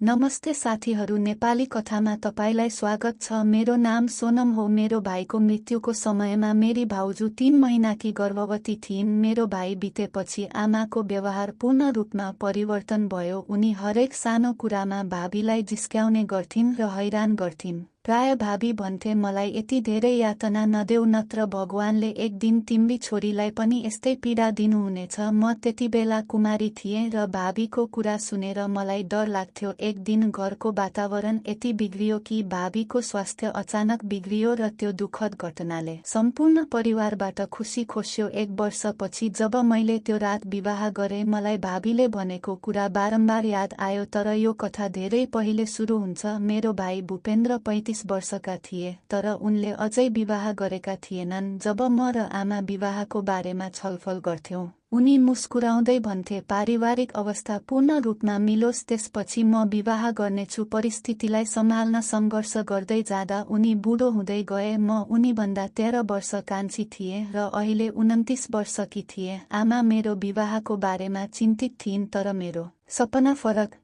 नमस्ते साथीहरू, नेपाली कथामा तपाईलाई स्वागत छ। मेरो नाम सोनम हो। मेरो भाइको मृत्युको समयमा मेरी भाउजू 3 महिनाकी गर्भवती थिइन्। मेरो भाइ बितेपछि आमाको व्यवहार पूर्ण रूपमा परिवर्तन भयो। उनी हरेक सानो कुरामा भाबीलाई जिस्क्याउने गर्थिन् र हैरान गर्थिन्। प्राय भाबी भन्थे, मलाई यति धेरै यातना नदेऊ, नत्र भगवानले एक दिन तिम्री छोरीलाई पनि यस्तै पीडा दिनुहुनेछ। म त्यतिबेला कुमारी थिएँ र भाबीको कुरा सुनेर मलाई डर लाग्थ्यो। एक दिन घरको वातावरण यति बिग्रियो कि भाबीको स्वास्थ्य अचानक बिग्रियो र त्यो दुःखद घटनाले सम्पूर्ण परिवारबाट खुसी खोस्यो। 1 वर्षपछि जब मैले त्यो रात विवाह गरेँ, मलाई भाबीले भनेको कुरा बारम्बार याद आयो। तर यो कथा धेरै पहिले सुरु हुन्छ। मेरो भाइ भूपेन्द्र 35 वर्षका थिए, तर उनले अझै विवाह गरेका थिएनन्। जब म र आमा विवाहको बारेमा छलफल गर्थ्यौं, उनी मुस्कुराउँदै भन्थे, पारिवारिक अवस्था पूर्ण रूपमा मिलोस्, त्यसपछि म विवाह गर्नेछु। परिस्थितिलाई सम्हाल्न सङ्घर्ष गर्दै जाँदा उनी बुढो हुँदै गए। म उनीभन्दा 13 वर्ष कान्छी थिएँ र अहिले 29 वर्षकी थिएँ। आमा मेरो विवाहको बारेमा चिन्तित थिइन्, तर मेरो सपना फरक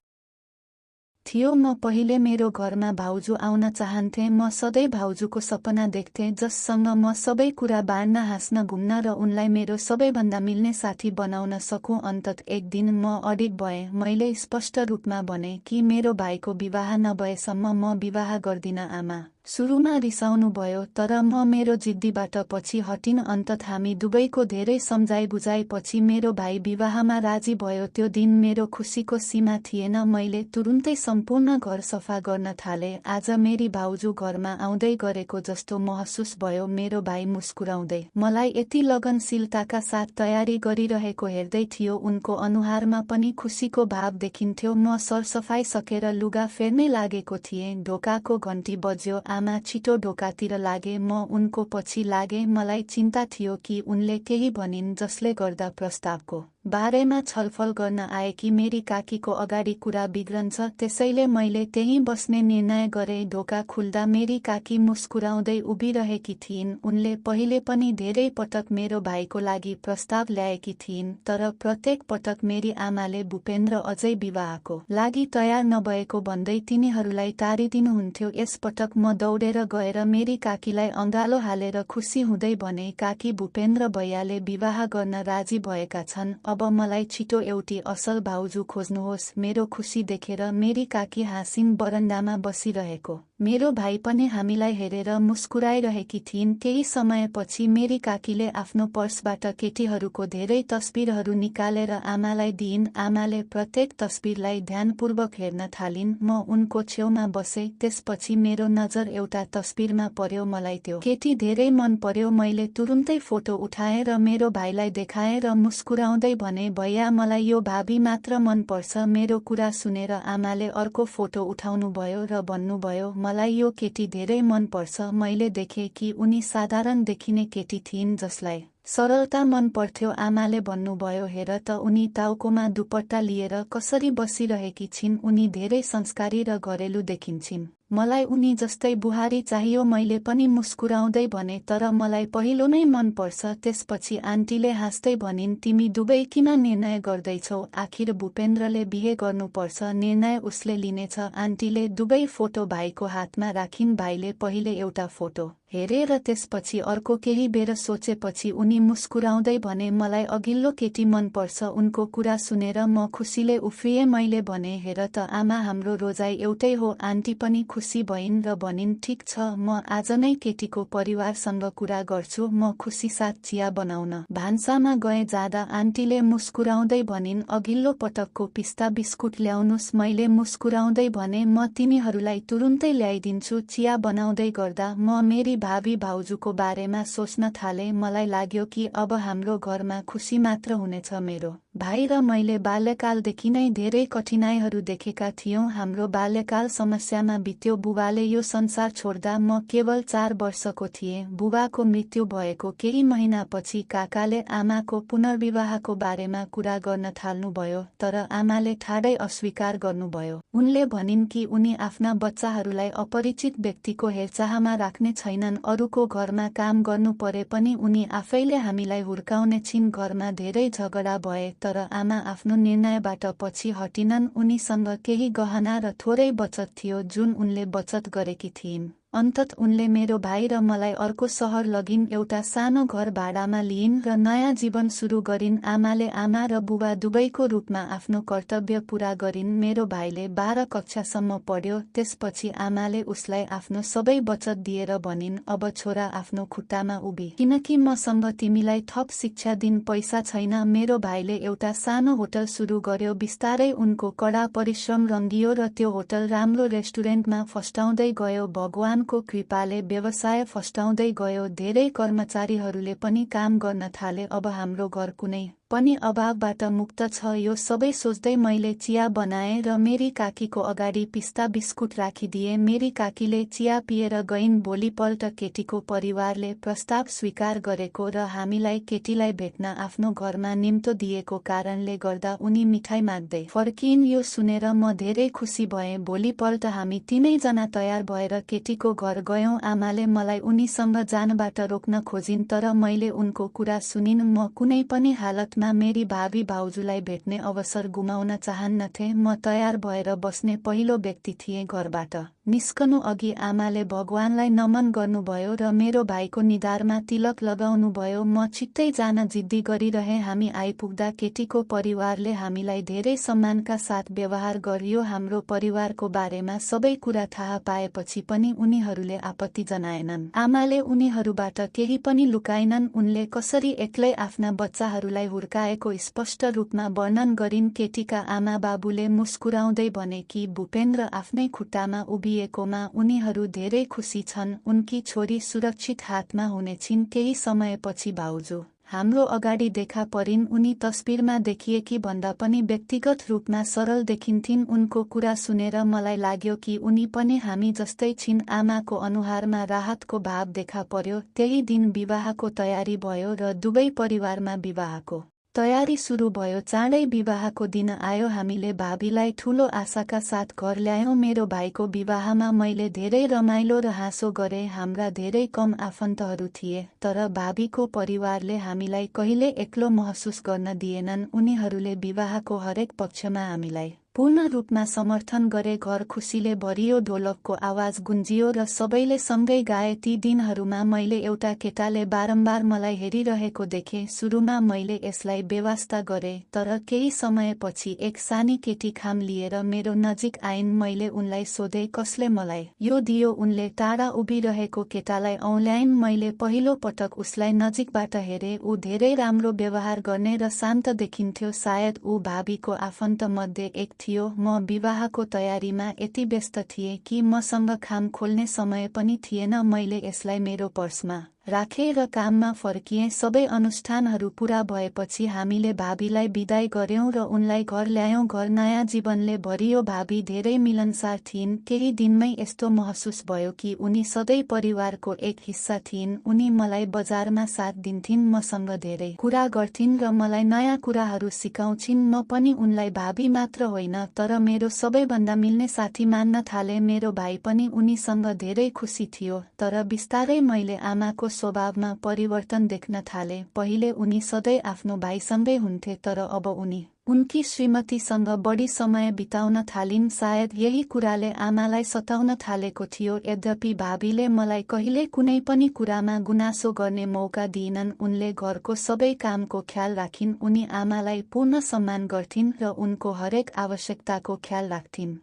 थियो। म पहिले मेरो घरमा भाउजू आउन चाहन्थे। म सधैँ भाउजूको सपना देख्थेँ, जससँग म सबै कुरा बाँड्न, हाँस्न, घुम्न र उनलाई मेरो सबैभन्दा मिल्ने साथी बनाउन सकूँ। अन्तत एक दिन म अडिग भएँ। मैले स्पष्ट रूपमा भने कि मेरो भाइको विवाह नभएसम्म म विवाह गर्दिन। आमा सुरुमा रिसाउनु भयो, तर म मेरो जिद्दीबाट पछि हटिन। अन्तत हामी दुवैको धेरै सम्झाइ बुझाइ पछि मेरो भाइ विवाहमा राजी भयो। त्यो दिन मेरो खुसीको सीमा थिएन। मैले तुरुन्तै सम्पूर्ण घर सफा गर्न थाले। आज मेरी भाउजू घरमा आउँदै गरेको जस्तो महसुस भयो। मेरो भाइ मुस्कुराउँदै मलाई यति लगनशीलताका साथ तयारी गरिरहेको हेर्दै थियो। उनको अनुहारमा पनि खुसीको भाव देखिन्थ्यो। म सरसफाइ सकेर लुगा फेर्नै लागेको थिएँ। ढोकाको घन्टी बज्यो। आमा छिटो ढोकातिर लागे। म उनको पछि लागे। मलाई चिन्ता थियो कि उनले केही भनिन् जसले गर्दा प्रस्तावको बारेमा छलफल गर्न आए कि मेरी काकीको अगाडि कुरा बिग्रन्छ। त्यसैले मैले त्यहीँ बस्ने निर्णय गरेँ। ढोका खुल्दा मेरी काकी मुस्कुराउँदै उभिरहेकी थिइन्। उनले पहिले पनि धेरै पटक मेरो भाइको लागि प्रस्ताव ल्याएकी थिइन्, तर प्रत्येक पटक मेरी आमाले भूपेन्द्र अझै विवाहको लागि तयार नभएको भन्दै तिनीहरूलाई टारिदिनुहुन्थ्यो। यसपटक म दौडेर गएर मेरी काकीलाई अँगालो हालेर खुसी हुँदै भने, काकी, भूपेन्द्र भैयाले विवाह गर्न राजी भएका छन्। अब मलाई छिटो एउटी असल भाउजू खोज्नुहोस्। मेरो खुसी देखेर मेरी काकी हाँसिन्। बरन्डामा बसिरहेको मेरो भाइ पनि हामीलाई हेरेर मुस्कुराइरहेकी थिइन्। केही समयपछि मेरी काकीले आफ्नो पर्सबाट केटीहरूको धेरै तस्बिरहरू निकालेर आमालाई दिइन्। आमाले प्रत्येक तस्बिरलाई ध्यानपूर्वक हेर्न थालिन्। म उनको छेउमा बसे। त्यसपछि मेरो नजर एउटा तस्बिरमा पर्यो। मलाई त्यो केटी धेरै मन पर्यो। मैले तुरुन्तै फोटो उठाएँ र मेरो भाइलाई देखाएँ र मुस्कुराउँदै भने, भैया, मलाई यो भाबी मात्र मन पर्छ। मेरो कुरा सुनेर आमाले अर्को फोटो उठाउनु भयो र भन्नुभयो, मलाई यो केटी धेरै मन पर्छ। मैले देखेँ कि उनी साधारण देखिने केटी थिइन् जसलाई सरलता मन पर्थ्यो। आमाले भन्नुभयो, हेर त, उनी टाउकोमा दुपट्टा लिएर कसरी बसिरहेकी छिन्। उनी धेरै संस्कारी र घरेलु देखिन्छिन्। मलाई उनी जस्तै बुहारी चाहियो। मैले पनि मुस्कुराउँदै भने, तर मलाई पहिलो नै मन पर्छ। त्यसपछि आन्टीले हाँस्दै भनिन्, तिमी दुवै किन निर्णय गर्दैछौ? आखिर भूपेन्द्रले बिहे गर्नुपर्छ, निर्णय उसले लिनेछ। आन्टीले दुवै फोटो भाइको हातमा राखिन्। भाइले पहिले एउटा फोटो हेरे र त्यसपछि अर्को। केही बेर सोचेपछि उनी मुस्कुराउँदै भने, मलाई अघिल्लो केटी मन पर्छ। उनको कुरा सुनेर म खुसीले उफ्रिएँ। मैले भने, हेर त आमा, हाम्रो रोजाइ एउटै हो। आन्टी पनि खुसी भइन् र भनिन्, ठिक छ, म आज नै केटीको परिवारसँग कुरा गर्छु। म खुसी साथ चिया बनाउन भान्सामा गए। जाँदा आन्टीले मुस्कुराउँदै भनिन्, अघिल्लो पटकको पिस्ता बिस्कुट ल्याउनुस्। मैले मुस्कुराउँदै भने, म तिमीहरूलाई तुरुन्तै ल्याइदिन्छु। चिया बनाउँदै गर्दा म मेरी भावी भाउजूको बारेमा सोच्न थाले। मलाई लाग्यो कि अब हाम्रो घरमा खुसी मात्र हुनेछ। मेरो भाइ र मैले बाल्यकालदेखि नै धेरै कठिनाइहरू देखेका थियौं। हाम्रो बाल्यकाल समस्यामा बित्यो। बुबाले यो संसार छोड्दा म केवल 4 वर्षको थिएँ। बुबाको मृत्यु भएको केही महिनापछि काकाले आमाको पुनर्विवाहको बारेमा कुरा गर्न थाल्नुभयो, तर आमाले ठाडै अस्वीकार गर्नुभयो। उनले भनिन् कि उनी आफ्ना बच्चाहरूलाई अपरिचित व्यक्तिको हेरचाहमा राख्ने छैनन्। छैनन्। अरूको घरमा काम गर्नु परे पनि उनी आफैले हामीलाई हुर्काउने छिन्। घरमा धेरै झगडा भए तर आमा आफ्नो निर्णयबाट पछि हटिनन्। उनीसँग केही गहना र थोरै बचत थियो जुन उनले बचत गरेकी थिइन्। अन्तत उनले मेरो भाइ र मलाई अर्को सहर लगिन्, एउटा सानो घर भाडामा लिइन् र नयाँ जीवन सुरु गरिन्। आमाले आमा र बुबा दुवैको रूपमा आफ्नो कर्तव्य पूरा गरिन्। मेरो भाइले 12 कक्षासम्म पढ्यो, त्यसपछि आमाले उसलाई आफ्नो सबै बचत दिएर भनिन्, अब छोरा आफ्नो खुट्टामा उभि, किनकि मसँग तिमीलाई थप शिक्षा दिन पैसा छैन। मेरो भाइले एउटा सानो होटल सुरु गर्यो। बिस्तारै उनको कडा परिश्रम रंगियो र त्यो होटल राम्रो रेस्टुरेन्टमा फस्टाउँदै गयो। भगवानको कृपाले व्यवसाय फस्टाउँदै गयो। धेरै कर्मचारीहरूले पनि काम गर्न थाले। अब हाम्रो घर कुनै पनि अभावबाट मुक्त छ। यो सबै सोच्दै मैले चिया बनाएँ र मेरी काकीको अगाडि पिस्ता बिस्कुट राखिदिए। मेरी काकीले चिया पिएर गइन्। भोलिपल्ट केटीको परिवारले प्रस्ताव स्वीकार गरेको र हामीलाई केटीलाई भेट्न आफ्नो घरमा निम्तो दिएको कारणले गर्दा उनी मिठाई माग्दै फर्किन्। यो सुनेर म धेरै खुसी भएँ। भोलिपल्ट हामी तीनैजना तयार भएर केटीको घर गयौँ। आमाले मलाई उनीसँग जानबाट रोक्न खोजिन् तर मैले उनको कुरा सुनिन्। म कुनै पनि हालतमा मेरी भावी भाउजूलाई भेट्ने अवसर गुमाउन चाहन्नथे। म तयार भएर बस्ने पहिलो व्यक्ति थिएँ। घरबाट निस्कनु अघि आमाले भगवानलाई नमन गर्नुभयो र मेरो भाइको निधारमा तिलक लगाउनुभयो। म छिट्टै जान जिद्दी गरिरहेँ। हामी आइपुग्दा केटीको परिवारले हामीलाई धेरै सम्मानका साथ व्यवहार गरियो। हाम्रो परिवारको बारेमा सबै कुरा थाहा पाएपछि पनि उनीहरूले आपत्ति जनाएनन्। आमाले उनीहरूबाट केही पनि लुकाइनन्। उनले कसरी एक्लै आफ्ना बच्चाहरूलाई हुर्काएको स्पष्ट रूपमा वर्णन गरिन्। केटीका आमा बाबुले मुस्कुराउँदै भने कि भूपेन्द्र आफ्नै खुट्टामा उभिएकोमा उनीहरू धेरै खुसी छन्। उनकी छोरी सुरक्षित हातमा हुनेछिन्। केही समयपछि भाउजू हाम्रो अगाडि देखा परिन्। उनी तस्बिरमा देखिएकी भन्दा पनि व्यक्तिगत रूपमा सरल देखिन्थिन्। उनको कुरा सुनेर मलाई लाग्यो कि उनी पनि हामी जस्तै छिन्। आमाको अनुहारमा राहतको भाव देखा पर्यो। त्यही दिन विवाहको तयारी भयो र दुवै परिवारमा विवाहको तयारी सुरु भयो। चाँडै विवाहको दिन आयो। हामीले भाबीलाई ठूलो आशाका साथ घर ल्यायौँ। मेरो भाइको विवाहमा मैले धेरै रमाइलो र हाँसो गरेँ। हाम्रा धेरै कम आफन्तहरू थिए तर भाबीको परिवारले हामीलाई कहिले एक्लो महसुस गर्न दिएनन्। उनीहरूले विवाहको हरेक पक्षमा हामीलाई पूर्ण रूपमा समर्थन गरे। घर खुसीले भरियो। ढोलकको आवाज गुन्जियो र सबैले सँगै गाए। ती दिनहरूमा मैले एउटा केटाले बारम्बार मलाई हेरिरहेको देखेँ। सुरुमा मैले यसलाई बेवास्ता गरेँ तर केही समयपछि एक सानी केटी खाम लिएर मेरो नजिक आइन्। मैले उनलाई सोधेँ, कसले मलाई यो दियो? उनले टाढा उभिरहेको केटालाई औँल्याइन्। मैले पहिलो पटक उसलाई नजिकबाट हेरेँ। ऊ धेरै राम्रो व्यवहार गर्ने र शान्त देखिन्थ्यो। सायद ऊ भाबीको आफन्त मध्ये एक थियो। म विवाहको तयारीमा यति व्यस्त थिएँ कि मसँग खाम खोल्ने समय पनि थिएन। मैले यसलाई मेरो पर्समा राखेँ र काममा फर्किएँ। सबै अनुष्ठानहरू पूरा भएपछि हामीले भाबीलाई बिदाई गर्यौं र उनलाई घर ल्यायौं। घर नयाँ जीवनले भरियो। भाबी धेरै मिलनसार थिइन्। केही दिनमै यस्तो महसुस भयो कि उनी सधैँ परिवारको एक हिस्सा थिइन्। उनी मलाई बजारमा साथ दिन्थिन्, मसँग धेरै कुरा गर्थिन् र मलाई नयाँ कुराहरू सिकाउँछिन्। म पनि उनलाई भाबी मात्र होइन तर मेरो सबैभन्दा मिल्ने साथी मान्न थाले। मेरो भाइ पनि उनीसँग धेरै खुसी थियो। तर बिस्तारै मैले आमाको स्वभावमा परिवर्तन देख्न थाले। पहिले उनी सधैँ आफ्नो भाइसँगै हुन्थे तर अब उनी उनकी श्रीमतीसँग बढी समय बिताउन थालिन्। सायद यही कुराले आमालाई सताउन थालेको थियो। यद्यपि भाबीले मलाई कहिले कुनै पनि कुरामा गुनासो गर्ने मौका दिइनन्। उनले घरको सबै कामको ख्याल राखिन्। उनी आमालाई पूर्ण सम्मान गर्थिन् र उनको हरेक आवश्यकताको ख्याल राख्थिन्।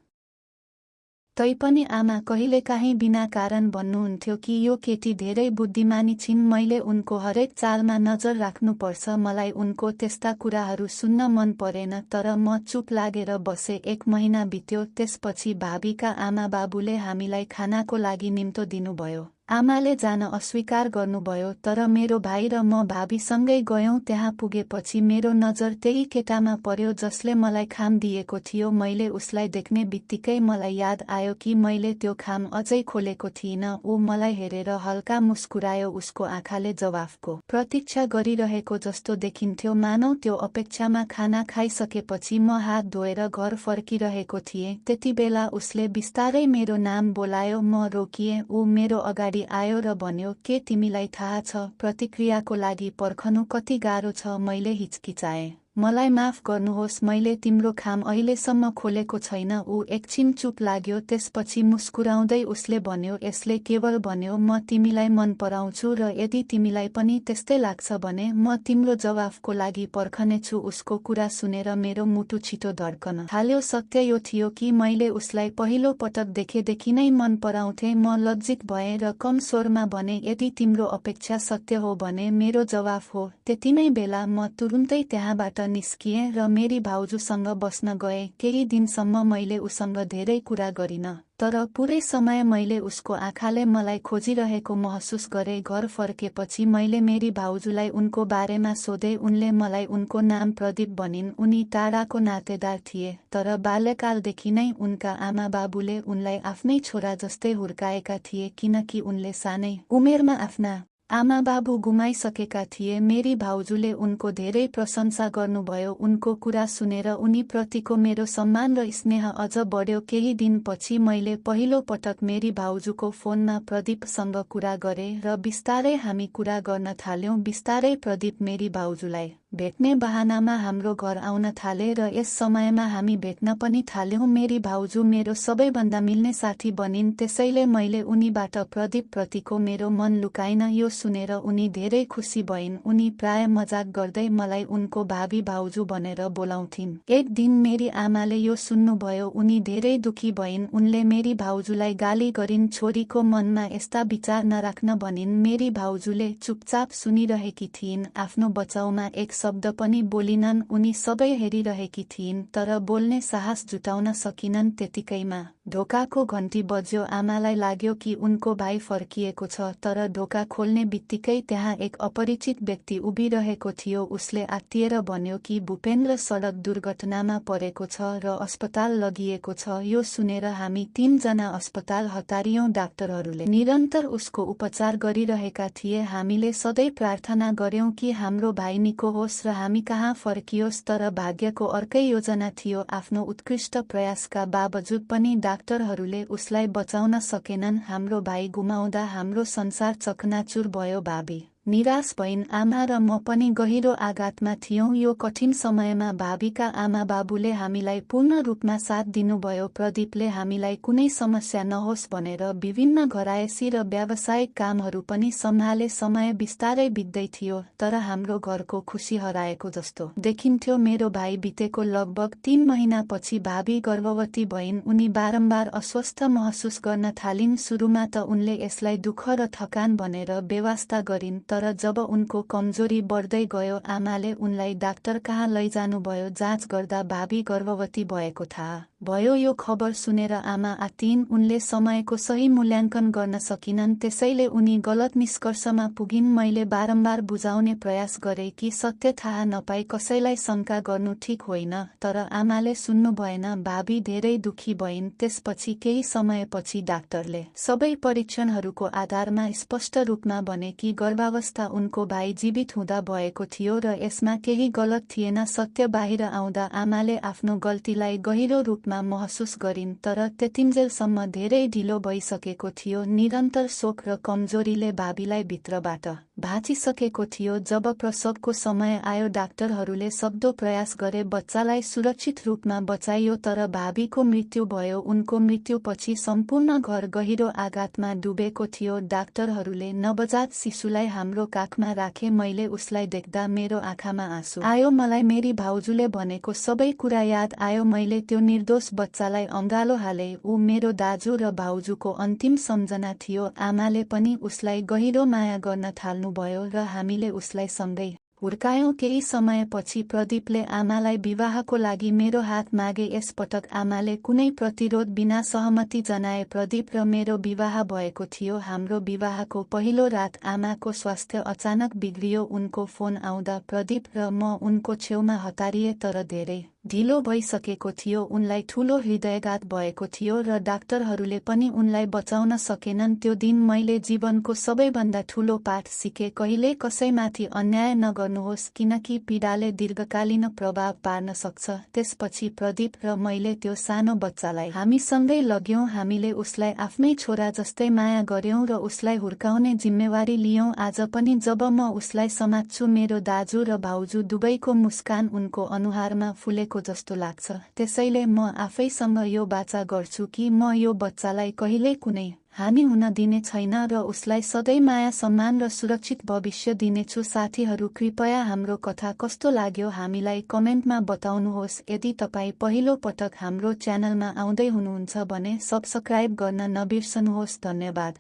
तैपनि आमा कहिलेकाहीँ बिना कारण भन्नुहुन्थ्यो कि यो केटी धेरै बुद्धिमानी छिन्, मैले उनको हरेक चालमा नजर राख्नुपर्छ। मलाई उनको त्यस्ता कुराहरू सुन्न मन परेन तर म चुप लागेर बसे। 1 महिना बित्यो। त्यसपछि भाबीका आमा बाबुले हामीलाई खानाको लागि निम्तो दिनुभयो। आमाले जान अस्वीकार गर्नुभयो तर मेरो भाइ र म भाबीसँगै गयौं। त्यहाँ पुगेपछि मेरो नजर त्यही केटामा पर्यो जसले मलाई खाम दिएको थियो। मैले उसलाई देख्ने बित्तिकै मलाई याद आयो कि मैले त्यो खाम अझै खोलेको थिइनँ। ऊ मलाई हेरेर हल्का मुस्कुरायो। उसको आँखाले जवाफको प्रतीक्षा गरिरहेको जस्तो देखिन्थ्यो, मानौ त्यो अपेक्षामा खाना खाइसकेपछि म हात धोएर घर फर्किरहेको थिएँ। त्यतिबेला उसले बिस्तारै मेरो नाम बोलायो। म रोकिएँ। ऊ मेरो अगाडि लागि आयो र भन्यो, के तिमीलाई थाहा छ प्रतिक्रियाको लागि पर्खनु कति गाह्रो छ। मैले हिचकिचाएँ। मलाई माफ गर्नुहोस्, मैले तिम्रो खाम अहिलेसम्म खोलेको छैन। ऊ एकछिन चुप लाग्यो, त्यसपछि मुस्कुराउँदै उसले भन्यो, यसले केवल भन्यो म तिमीलाई मन पराउँछु र यदि तिमीलाई पनि त्यस्तै लाग्छ भने म तिम्रो जवाफको लागि पर्खनेछु। उसको कुरा सुनेर मेरो मुटु छिटो धड्कन थाल्यो। सत्य यो थियो कि मैले उसलाई पहिलो पटक देखेदेखि नै मन पराउँथे। म लज्जित भएँ र कम स्वरमा भने, यदि तिम्रो अपेक्षा सत्य हो भने मेरो जवाफ हो। त्यति नै बेला म तुरुन्तै त्यहाँबाट निस्किएँ र मेरी भाउजूसँग बस्न गएँ। केही दिनसम्म मैले उसँग धेरै कुरा गरिन, तर पुरै समय मैले उसको आँखाले मलाई खोजिरहेको महसुस गरेँ। घर फर्केपछि मैले मेरी भाउजूलाई उनको बारेमा सोधेँ। उनले मलाई उनको नाम प्रदीप भनिन्। उनी टाढाको नातेदार थिए, तर बाल्यकालदेखि नै उनका आमाबाबुले उनलाई आफ्नै छोरा जस्तै हुर्काएका थिए, किनकि उनले सानै उमेरमा आफ्ना आमाबाबु गुमाइसकेका थिए। मेरी भाउजूले उनको धेरै प्रशंसा गर्नुभयो। उनको कुरा सुनेर उनीप्रतिको मेरो सम्मान र स्नेह अझ बढ्यो। केही दिनपछि मैले पहिलो पटक मेरी भाउजूको फोनमा प्रदीपसँग कुरा गरेँ र बिस्तारै हामी कुरा गर्न थाल्यौँ। बिस्तारै प्रदीप मेरी भाउजूलाई भेट्ने बहानामा हाम्रो घर आउन थाले र यस समयमा हामी भेट्न पनि थाल्यौँ। मेरी भाउजू मेरो सबैभन्दा मिल्ने साथी बनिन्, त्यसैले मैले उनीबाट प्रदीप प्रतिको मेरो मन लुकाइन। यो सुनेर उनी धेरै खुसी भइन्। उनी प्राय मजाक गर्दै मलाई उनको भावी भाउजू भनेर बोलाउँथिन्। एक दिन मेरी आमाले यो सुन्नुभयो। उनी धेरै दुखी भइन्। उनले मेरी भाउजूलाई गाली गरिन्, छोरीको मनमा यस्ता विचार नराख्न भनिन्। मेरी भाउजूले चुपचाप सुनिरहेकी थिइन्, आफ्नो बचाउमा एक शब्द पनि बोलिनन्। उनी सबै हेरिरहेकी थिइन्, तर बोल्ने साहस जुटाउन सकिनन्। त्यतिकैमा ढोकाको घन्टी बज्यो। आमालाई लाग्यो कि उनको भाइ फर्किएको छ, तर ढोका खोल्ने बित्तिकै त्यहाँ एक अपरिचित व्यक्ति उभिरहेको थियो। उसले आत्तिएर भन्यो कि भूपेन्द्र सडक दुर्घटनामा परेको छ र अस्पताल लगिएको छ। यो सुनेर हामी 3 जना अस्पताल हतारियौं। डाक्टरहरूले निरन्तर उसको उपचार गरिरहेका थिए। हामीले सधैँ प्रार्थना गर्यौं कि हाम्रो भाइ निको होस् र हामी कहाँ फर्कियोस्, तर भाग्यको अर्कै योजना थियो। आफ्नो उत्कृष्ट प्रयासका बावजुद पनि डाक्टरहरूले उसलाई बचाउन सकेनन्। हाम्रो भाइ गुमाउँदा हाम्रो संसार चकनाचुर भयो। भावी निराश भइन्। आमा र म पनि गहिरो आघातमा थियौं। यो कठिन समयमा भावीका आमाबाबुले हामीलाई पूर्ण रूपमा साथ दिनुभयो। प्रदीपले हामीलाई कुनै समस्या नहोस् भनेर विभिन्न घरायसी र व्यावसायिक कामहरू पनि सम्हाले। समय बिस्तारै बित्दै थियो, तर हाम्रो घरको खुसी हराएको जस्तो देखिन्थ्यो। मेरो भाइ बितेको लगभग 3 महिनापछि भावी गर्भवती भइन्। उनी बारम्बार अस्वस्थ महसुस गर्न थालिन्। सुरुमा त उनले यसलाई दुःख र थकान भनेर बेवास्ता गरिन्, तर जब उनको कमजोरी बढ्दै गयो, आमाले उनलाई डाक्टर कहाँ लैजानुभयो। जाँच गर्दा भावी गर्भवती भएको थाहा भयो। यो खबर सुनेर आमा आत्तिइन्। उनले समयको सही मूल्याङ्कन गर्न सकिनन्, त्यसैले उनी गलत निष्कर्षमा पुगिन्। मैले बारम्बार बुझाउने प्रयास गरेँ कि सत्य थाहा नपाई कसैलाई शङ्का गर्नु ठिक होइन, तर आमाले सुन्नु भएन। भावी धेरै दुखी भइन्। त्यसपछि केही समयपछि डाक्टरले सबै परीक्षणहरूको आधारमा स्पष्ट रूपमा भने कि गर्भावस्था उनको भाइ जीवित हुँदा भएको थियो र यसमा केही गलत थिएन। सत्य बाहिर आउँदा आमाले आफ्नो गल्तीलाई गहिरो रूपमा महसुस गरिन्, तर त्यतिन्जेलसम्म धेरै ढिलो भइसकेको थियो। निरन्तर शोक र कमजोरीले भावीलाई भित्रबाट भाँचिसकेको थियो। जब प्रसवको समय आयो, डाक्टरहरूले सक्दो प्रयास गरे, बच्चालाई सुरक्षित रूपमा बचाइयो, तर भावीको मृत्यु भयो। उनको मृत्युपछि सम्पूर्ण घर गहिरो आघातमा डुबेको थियो। डाक्टरहरूले नवजात शिशुलाई हाम्रो काखमा राखे। मैले उसलाई देख्दा मेरो आँखामा आँसु आयो। मलाई मेरी भाउजूले भनेको सबै कुरा याद आयो। मैले त्यो निर्दोष बच्चालाई अँगालो हाले। ऊ मेरो दाजु र भाउजूको अन्तिम सम्झना थियो। आमाले पनि उसलाई गहिरो माया गर्न थाल्नुभयो र हामीले उसलाई सँगै हुर्कायौं। केही समयपछि प्रदीपले आमालाई विवाहको लागि मेरो हात मागे। यसपटक आमाले कुनै प्रतिरोध बिना सहमति जनाए। प्रदीप र मेरो विवाह भएको थियो। हाम्रो विवाहको पहिलो रात आमाको स्वास्थ्य अचानक बिग्रियो। उनको फोन आउँदा प्रदीप र म उनको छेउमा हतारिए, तर धेरै ढिलो भइसकेको थियो। उनलाई ठूलो हृदयघात भएको थियो र डाक्टरहरूले पनि उनलाई बचाउन सकेनन्। त्यो दिन मैले जीवनको सबैभन्दा ठूलो पाठ सिकेँ। कहिले कसैमाथि अन्याय नगर्नुहोस्, किनकि पीडाले दीर्घकालीन प्रभाव पार्न सक्छ। त्यसपछि प्रदीप र मैले त्यो सानो बच्चालाई हामीसँगै लग्यौं। हामीले उसलाई आफ्नै छोरा जस्तै माया गर्यौं र उसलाई हुर्काउने जिम्मेवारी लियौं। आज पनि जब म उसलाई समात्छु, मेरो दाजु र भाउजू दुवैको मुस्कान उनको अनुहारमा फुलेको जस्तो लाग्छ। त्यसैले म आफैसँग यो वाचा गर्छु कि म यो बच्चालाई कहिल्यै कुनै हानि हुन दिने छैन र उसलाई सधैँ माया, सम्मान र सुरक्षित भविष्य दिनेछु। साथीहरू, कृपया हाम्रो कथा कस्तो लाग्यो हामीलाई कमेन्टमा बताउनुहोस्। यदि तपाईँ पहिलो पटक हाम्रो च्यानलमा आउँदै हुनुहुन्छ भने सब्स्क्राइब गर्न नबिर्सनुहोस्। धन्यवाद।